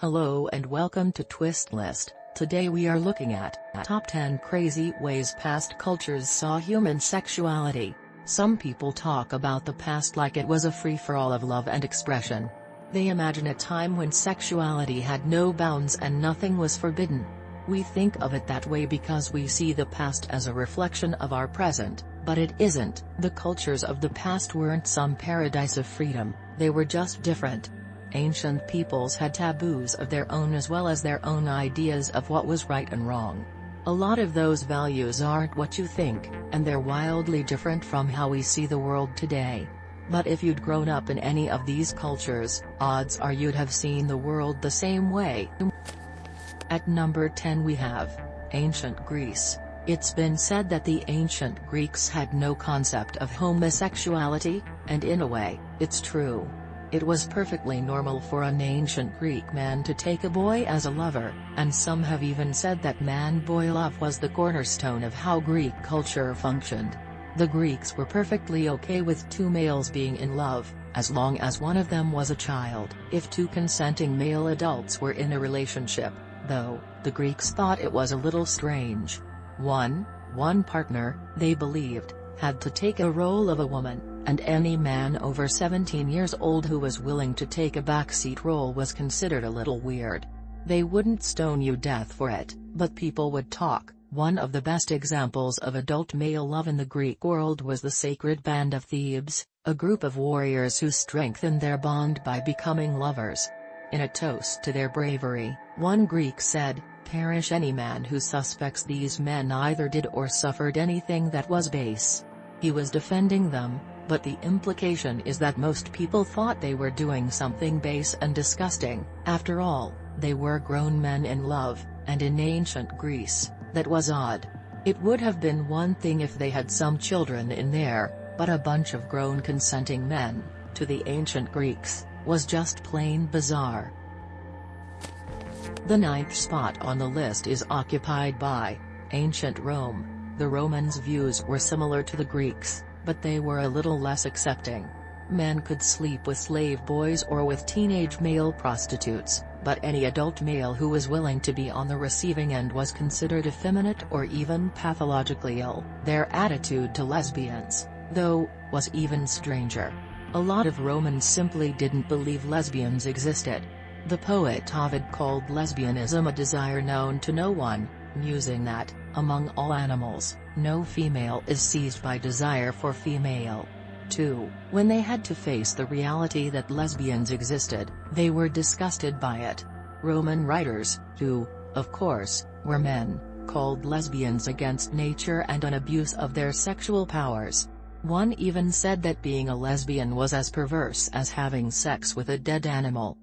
Hello and welcome to Twist List. Today we are looking at top 10 crazy ways past cultures saw human sexuality. Some people talk about the past like it was a free-for-all of love and expression. They imagine a time when sexuality had no bounds and nothing was forbidden. We think of it that way because we see the past as a reflection of our present, but it isn't. The cultures of the past weren't some paradise of freedom, they were just different. Ancient peoples had taboos of their own as well as their own ideas of what was right and wrong. A lot of those values aren't what you think, and they're wildly different from how we see the world today. But if you'd grown up in any of these cultures, odds are you'd have seen the world the same way. At number 10 we have Ancient Greece. It's been said that the ancient Greeks had no concept of homosexuality, and in a way, it's true. It was perfectly normal for an ancient Greek man to take a boy as a lover, and some have even said that man-boy love was the cornerstone of how Greek culture functioned. The Greeks were perfectly okay with two males being in love, as long as one of them was a child. If two consenting male adults were in a relationship, though, the Greeks thought it was a little strange. One partner, they believed, had to take a role of a woman, and any man over 17 years old who was willing to take a backseat role was considered a little weird. They wouldn't stone you to death for it, but people would talk. One of the best examples of adult male love in the Greek world was the sacred band of Thebes, a group of warriors who strengthened their bond by becoming lovers. In a toast to their bravery, one Greek said, "Perish any man who suspects these men either did or suffered anything that was base." He was defending them, but the implication is that most people thought they were doing something base and disgusting. After all, they were grown men in love, and in ancient Greece, that was odd. It would have been one thing if they had some children in there, but a bunch of grown consenting men, to the ancient Greeks, was just plain bizarre. The 9th spot on the list is occupied by ancient Rome. The Romans' views were similar to the Greeks, but they were a little less accepting. Men could sleep with slave boys or with teenage male prostitutes, but any adult male who was willing to be on the receiving end was considered effeminate or even pathologically ill. Their attitude to lesbians, though, was even stranger. A lot of Romans simply didn't believe lesbians existed. The poet Ovid called lesbianism a desire known to no one, musing that, among all animals, no female is seized by desire for female. 2. When they had to face the reality that lesbians existed, they were disgusted by it. Roman writers, who, of course, were men, called lesbians against nature and an abuse of their sexual powers. One even said that being a lesbian was as perverse as having sex with a dead animal.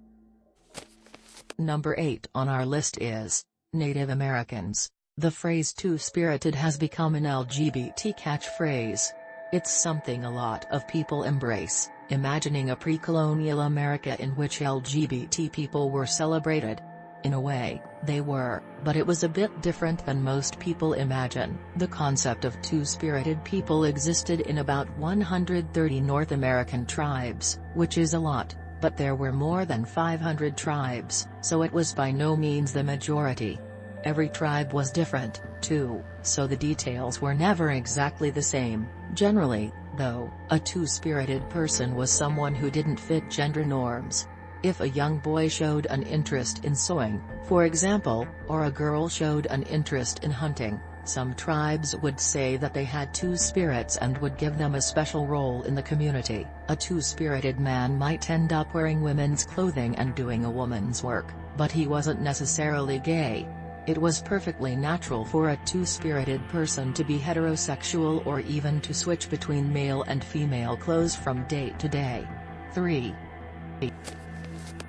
Number 8 on our list is Native Americans. The phrase two-spirited has become an LGBT catchphrase. It's something a lot of people embrace, imagining a pre-colonial America in which LGBT people were celebrated. In a way, they were, but it was a bit different than most people imagine. The concept of two-spirited people existed in about 130 North American tribes, which is a lot, but there were more than 500 tribes, so it was by no means the majority. Every tribe was different, too, so the details were never exactly the same. Generally, though, a two-spirited person was someone who didn't fit gender norms. If a young boy showed an interest in sewing, for example, or a girl showed an interest in hunting, some tribes would say that they had two spirits and would give them a special role in the community. A two-spirited man might end up wearing women's clothing and doing a woman's work, but he wasn't necessarily gay. It was perfectly natural for a two-spirited person to be heterosexual or even to switch between male and female clothes from day to day. 3.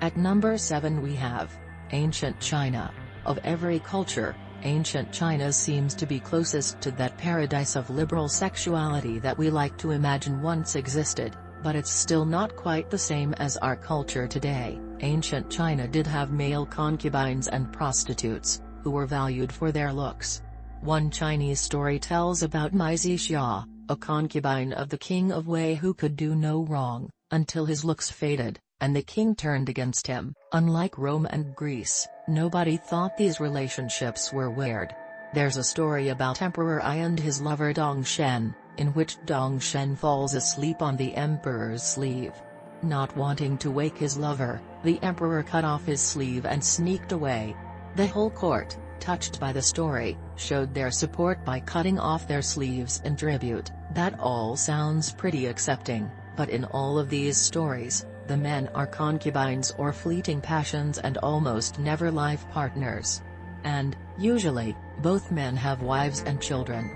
At number 7 we have Ancient China. Of every culture, Ancient China seems to be closest to that paradise of liberal sexuality that we like to imagine once existed, but it's still not quite the same as our culture today. Ancient China did have male concubines and prostitutes, who were valued for their looks. One Chinese story tells about Mai Zixia, a concubine of the king of Wei who could do no wrong, until his looks faded, and the king turned against him. Unlike Rome and Greece, nobody thought these relationships were weird. There's a story about Emperor Ai and his lover Dongshen, in which Dongshen falls asleep on the emperor's sleeve. Not wanting to wake his lover, the emperor cut off his sleeve and sneaked away. The whole court, touched by the story, showed their support by cutting off their sleeves in tribute. That all sounds pretty accepting, but in all of these stories, the men are concubines or fleeting passions and almost never life partners. And, usually, both men have wives and children.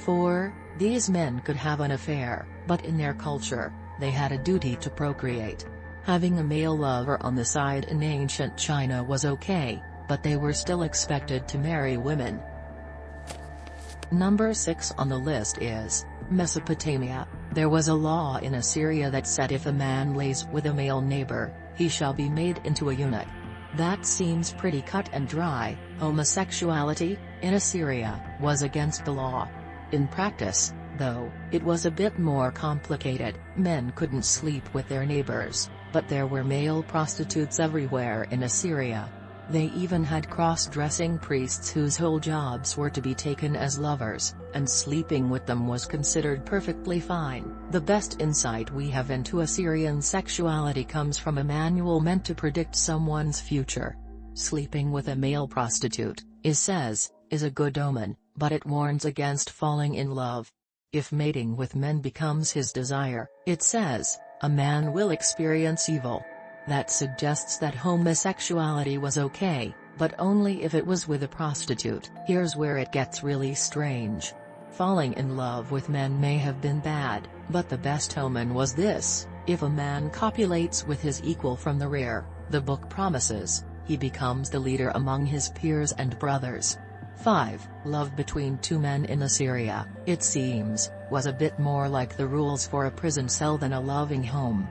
4. These men could have an affair, but in their culture, they had a duty to procreate. Having a male lover on the side in ancient China was okay, but they were still expected to marry women. Number 6 on the list is Mesopotamia. There was a law in Assyria that said if a man lays with a male neighbor, he shall be made into a eunuch. That seems pretty cut and dry. Homosexuality, in Assyria, was against the law. In practice, though, it was a bit more complicated. Men couldn't sleep with their neighbors, but there were male prostitutes everywhere in Assyria. They even had cross-dressing priests whose whole jobs were to be taken as lovers, and sleeping with them was considered perfectly fine. The best insight we have into Assyrian sexuality comes from a manual meant to predict someone's future. Sleeping with a male prostitute, it says, is a good omen, but it warns against falling in love. If mating with men becomes his desire, it says, a man will experience evil. That suggests that homosexuality was okay, but only if it was with a prostitute. Here's where it gets really strange. Falling in love with men may have been bad, but the best omen was this: if a man copulates with his equal from the rear, the book promises, he becomes the leader among his peers and brothers. 5. Love between two men in Assyria, it seems, was a bit more like the rules for a prison cell than a loving home.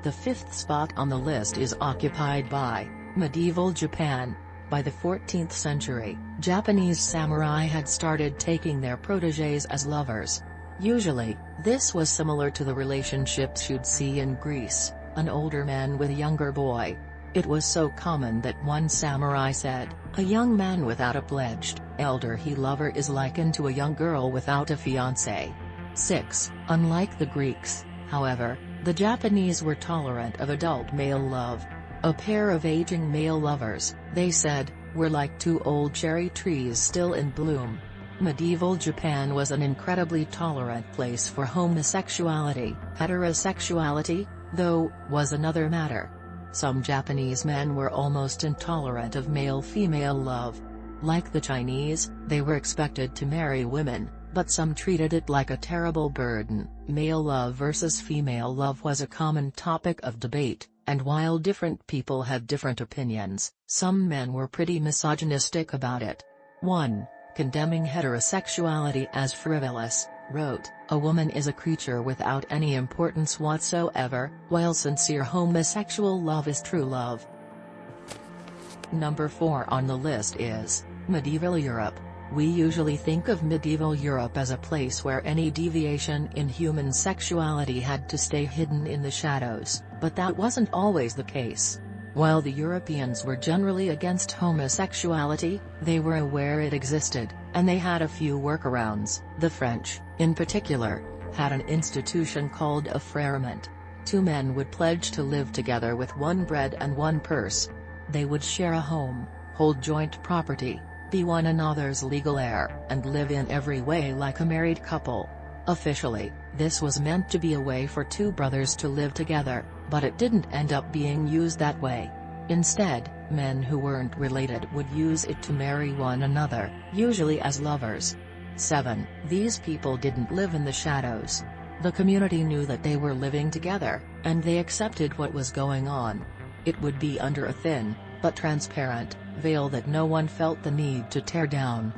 The 5th spot on the list is occupied by medieval Japan. By the 14th century, Japanese samurai had started taking their protégés as lovers. Usually, this was similar to the relationships you'd see in Greece, an older man with a younger boy. It was so common that one samurai said, a young man without a pledged, elderly lover is likened to a young girl without a fiancé. 6. Unlike the Greeks, however, the Japanese were tolerant of adult male love. A pair of aging male lovers, they said, were like two old cherry trees still in bloom. Medieval Japan was an incredibly tolerant place for homosexuality. Heterosexuality, though, was another matter. Some Japanese men were almost intolerant of male-female love. Like the Chinese, they were expected to marry women, but some treated it like a terrible burden. Male love versus female love was a common topic of debate, and while different people had different opinions, some men were pretty misogynistic about it. 1. Condemning heterosexuality as frivolous, wrote, a woman is a creature without any importance whatsoever, while sincere homosexual love is true love. Number 4 on the list is medieval Europe. We usually think of medieval Europe as a place where any deviation in human sexuality had to stay hidden in the shadows, but that wasn't always the case. While the Europeans were generally against homosexuality, they were aware it existed, and they had a few workarounds. The French, in particular, had an institution called a frèrement. Two men would pledge to live together with one bread and one purse. They would share a home, hold joint property, be one another's legal heir, and live in every way like a married couple. Officially, this was meant to be a way for two brothers to live together, but it didn't end up being used that way. Instead, men who weren't related would use it to marry one another, usually as lovers. 7. These people didn't live in the shadows. The community knew that they were living together, and they accepted what was going on. It would be under a thin, but transparent, veil that no one felt the need to tear down.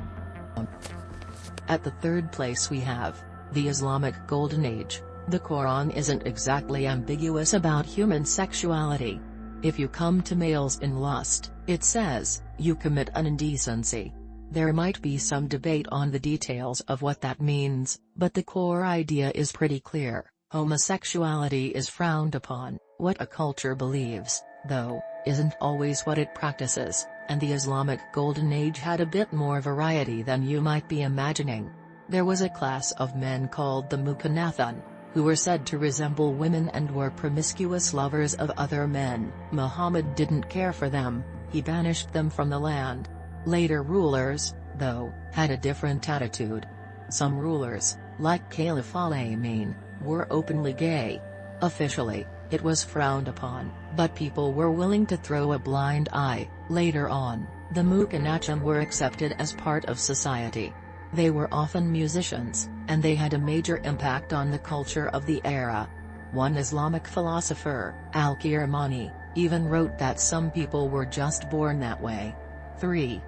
At the 3rd place we have the Islamic Golden Age. The Quran isn't exactly ambiguous about human sexuality. If you come to males in lust, it says, you commit an indecency. There might be some debate on the details of what that means, but the core idea is pretty clear. Homosexuality is frowned upon. What a culture believes, though, isn't always what it practices, and the Islamic Golden Age had a bit more variety than you might be imagining. There was a class of men called the Mukanathan, who were said to resemble women and were promiscuous lovers of other men. Muhammad didn't care for them, he banished them from the land. Later rulers, though, had a different attitude. Some rulers, like Caliph al-Amin, were openly gay. Officially, it was frowned upon, but people were willing to throw a blind eye. Later on, the Mukanachim were accepted as part of society. They were often musicians, and they had a major impact on the culture of the era. One Islamic philosopher, al-Kirmani, even wrote that some people were just born that way. 3.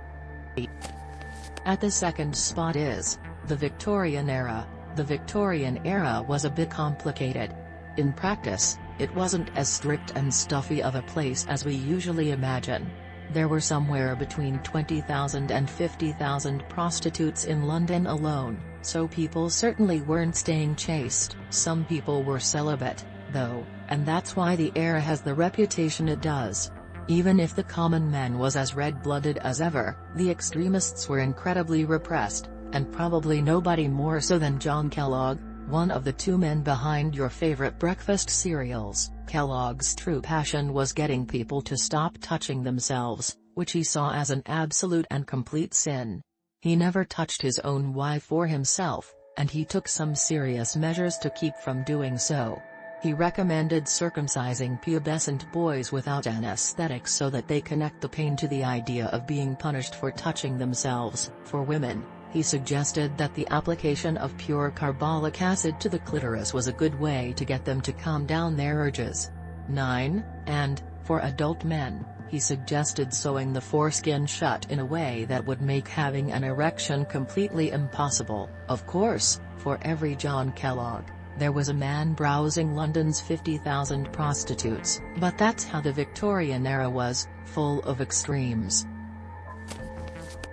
At the second spot is the Victorian era. The Victorian era was a bit complicated. In practice, it wasn't as strict and stuffy of a place as we usually imagine. There were somewhere between 20,000 and 50,000 prostitutes in London alone, so people certainly weren't staying chaste. Some people were celibate, though, and that's why the era has the reputation it does. Even if the common man was as red-blooded as ever, the extremists were incredibly repressed, and probably nobody more so than John Kellogg, one of the two men behind your favorite breakfast cereals. Kellogg's true passion was getting people to stop touching themselves, which he saw as an absolute and complete sin. He never touched his own wife or himself, and he took some serious measures to keep from doing so. He recommended circumcising pubescent boys without anesthetics so that they connect the pain to the idea of being punished for touching themselves. For women, he suggested that the application of pure carbolic acid to the clitoris was a good way to get them to calm down their urges. 9. And, for adult men, he suggested sewing the foreskin shut in a way that would make having an erection completely impossible. Of course, for every John Kellogg, there was a man browsing London's 50,000 prostitutes. But that's how the Victorian era was, full of extremes.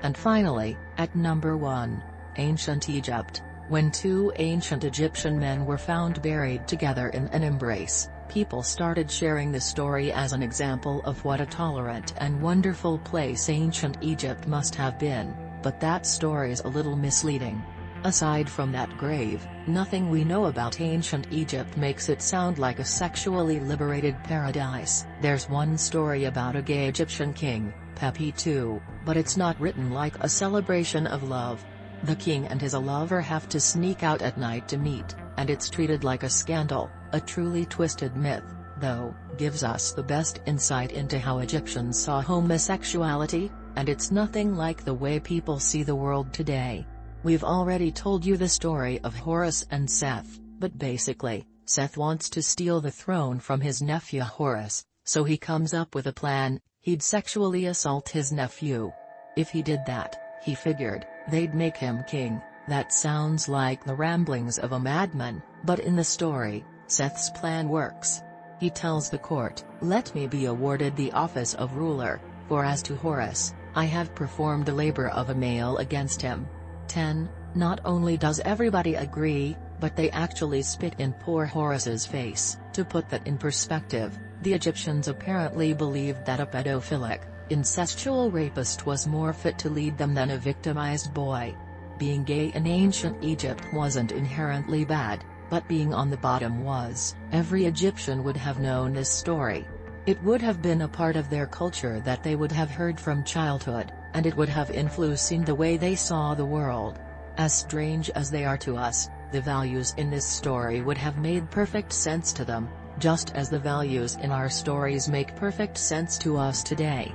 And finally, at number 1, Ancient Egypt. When two ancient Egyptian men were found buried together in an embrace, people started sharing the story as an example of what a tolerant and wonderful place ancient Egypt must have been, but that story's a little misleading. Aside from that grave, nothing we know about ancient Egypt makes it sound like a sexually liberated paradise. There's one story about a gay Egyptian king, Pepi II, but it's not written like a celebration of love. The king and his lover have to sneak out at night to meet, and it's treated like a scandal. A truly twisted myth, though, gives us the best insight into how Egyptians saw homosexuality, and it's nothing like the way people see the world today. We've already told you the story of Horus and Seth, but basically, Seth wants to steal the throne from his nephew Horus, so he comes up with a plan. He'd sexually assault his nephew. If he did that, he figured, they'd make him king. That sounds like the ramblings of a madman, but in the story, Seth's plan works. He tells the court, "Let me be awarded the office of ruler, for as to Horus, I have performed the labor of a male against him." 10. Not only does everybody agree, but they actually spit in poor Horus's face. To put that in perspective, the Egyptians apparently believed that a pedophilic, incestual rapist was more fit to lead them than a victimized boy. Being gay in ancient Egypt wasn't inherently bad, but being on the bottom was. Every Egyptian would have known this story. It would have been a part of their culture that they would have heard from childhood, and it would have influenced the way they saw the world. As strange as they are to us, the values in this story would have made perfect sense to them, just as the values in our stories make perfect sense to us today.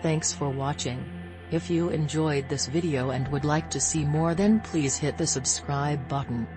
Thanks for watching. If you enjoyed this video and would like to see more, then please hit the subscribe button.